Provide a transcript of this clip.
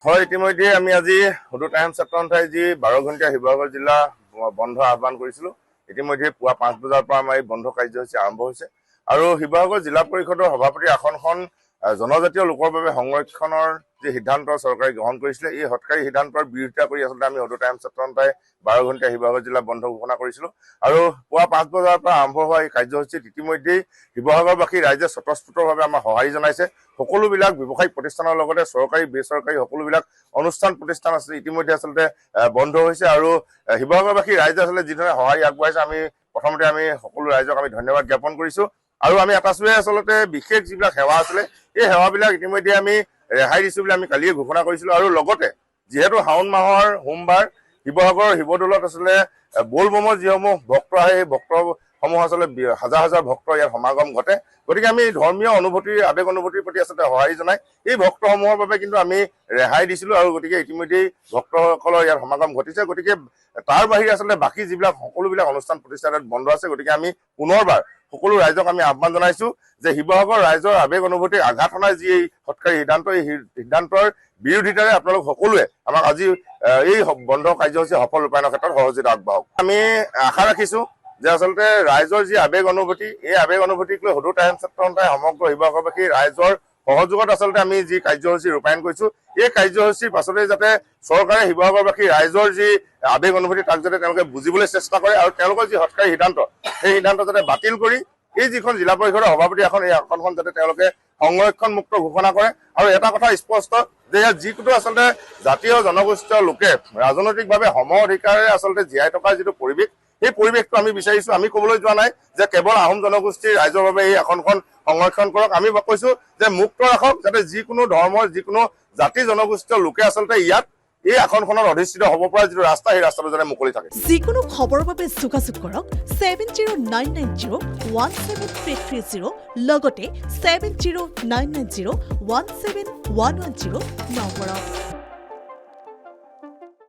হয়, ইতিমধ্যে আমি আজি সদৌ টাইমছ ছাত্ৰসন্থাই যি 12 ঘণ্টীয়া শিৱসাগৰ জিলা বন্ধ আহ্বান কৰিছিলোঁ। ইতিমধ্যে পুৱা 5 বজাৰ পৰা আমাৰ এই বন্ধ কাৰ্যসূচী আৰম্ভ হৈছে আৰু শিৱসাগৰ জিলা পৰিষদৰ সভাপতি আসনখন জনজাতীয় লোকৰ বাবে সংৰক্ষণৰ যি সিদ্ধান্ত চৰকাৰে গ্ৰহণ কৰিছিলে, এই হঠকাৰী সিদ্ধান্তৰ বিৰোধিতা কৰি আচলতে আমি সদৌ টাইমছ ছাত্ৰসন্থাই 12 ঘণ্টীয়া শিৱসাগৰ জিলা বন্ধ ঘোষণা কৰিছিলোঁ আৰু পুৱা 5 বজাৰ পৰা আৰম্ভ হোৱা এই কাৰ্যসূচীত ইতিমধ্যেই শিৱসাগৰবাসী ৰাইজে স্বতঃস্ফূৰ্তভাৱে আমাৰ সঁহাৰি জনাইছে। সকলোবিলাক ব্যৱসায়িক প্ৰতিষ্ঠানৰ লগতে চৰকাৰী বেচৰকাৰী সকলোবিলাক অনুষ্ঠান প্ৰতিষ্ঠান আছে ইতিমধ্যে আচলতে বন্ধ হৈছে আৰু শিৱসাগৰবাসী ৰাইজে আচলতে যিধৰণে সঁহাৰি আগবঢ়াইছে আমি প্ৰথমতে আমি সকলো ৰাইজক আমি ধন্যবাদ জ্ঞাপন কৰিছোঁ আৰু আমি আটাইচোৱে আচলতে বিশেষ যিবিলাক সেৱা আছিলে এই সেৱাবিলাক ইতিমধ্যে আমি ৰেহাই দিছোঁ বুলি আমি কালিয়ে ঘোষণা কৰিছিলোঁ আৰু লগতে যিহেতু শাওণ মাহৰ সোমবাৰ শিৱসাগৰৰ শিৱদৌলত আচলতে বলবমৰ যিসমূহ ভক্ত আহে এই ভক্তসমূহ আচলতে হাজাৰ হাজাৰ ভক্তৰ ইয়াত সমাগম ঘটে। গতিকে আমি ধৰ্মীয় অনুভূতিৰ আৱেগ অনুভূতিৰ প্ৰতি আচলতে সঁহাৰি জনাই এই ভক্তসমূহৰ বাবে কিন্তু আমি ৰেহাই দিছিলোঁ আৰু গতিকে ইতিমধ্যেই ভক্তসকলৰ ইয়াত সমাগম ঘটিছে। গতিকে তাৰ বাহিৰে আচলতে বাকী যিবিলাক সকলোবিলাক অনুষ্ঠান প্ৰতিষ্ঠান বন্ধ আছে। গতিকে আমি পুনৰবাৰ সকলো ৰাইজক আমি আহ্বান জনাইছোঁ যে শিৱসাগৰ ৰাইজৰ আৱেগ অনুভূতিৰ আঘাত অনাই যি এই হঠকাৰী সিদ্ধান্ত, এই সিদ্ধান্তৰ বিৰোধিতাৰে আপোনালোক সকলোৱে আমাক আজি এই বন্ধ কাৰ্যসূচী সফল ৰূপায়ণৰ ক্ষেত্ৰত সহযোগিতা আগবঢ়াওক। আমি আশা ৰাখিছোঁ যে আচলতে ৰাইজৰ যি আৱেগ অনুভূতি এই আৱেগ অনুভূতিক লৈ সদৌ টাইমছ ছাত্ৰসন্থাই সমগ্ৰ শিৱসাগৰবাসী ৰাইজৰ সহযোগত আচলতে আমি যি কাৰ্যসূচী ৰূপায়ণ কৰিছোঁ এই কাৰ্যসূচীৰ পাছতে যাতে চৰকাৰে শিৱসাগৰবাসী ৰাইজৰ যি আৱেগ অনুভূতি তাক যাতে তেওঁলোকে বুজিবলৈ চেষ্টা কৰে আৰু তেওঁলোকৰ যি হঠকাৰী সিদ্ধান্ত সেই সিদ্ধান্ত যাতে বাতিল কৰি এই যিখন জিলা পৰিষদৰ সভাপতি আসন এই আসনখন যাতে তেওঁলোকে সংৰক্ষণ মুক্ত ঘোষণা কৰে আৰু এটা কথা স্পষ্ট যে ইয়াত যিটো আচলতে জাতীয় জনগোষ্ঠীয় লোকে ৰাজনৈতিকভাৱে সম অধিকাৰে আচলতে জীয়াই থকাৰ যিটো পৰিৱেশ এই পৰিৱেশটো আমি বিচাৰিছোঁ। আমি ক'বলৈ যোৱা নাই যে কেৱল আহোম জনগোষ্ঠীৰ ৰাইজৰ বাবে এই আসনখন সংৰক্ষণ কৰক, আমি কৈছোঁ যে মুক্ত ৰাখক যাতে যিকোনো ধৰ্মৰ যিকোনো জাতি জনগোষ্ঠীয় লোকে আচলতে ইয়াত এই আসনখনত অধিষ্ঠিত হ'ব পৰা যিটো ৰাস্তা সেই ৰাস্তাটো যাতে মুকলি থাকে। যিকোনো খবৰৰ বাবে যোগাযোগ কৰক 7099017330 লগতে 7099017110 নম্বৰত।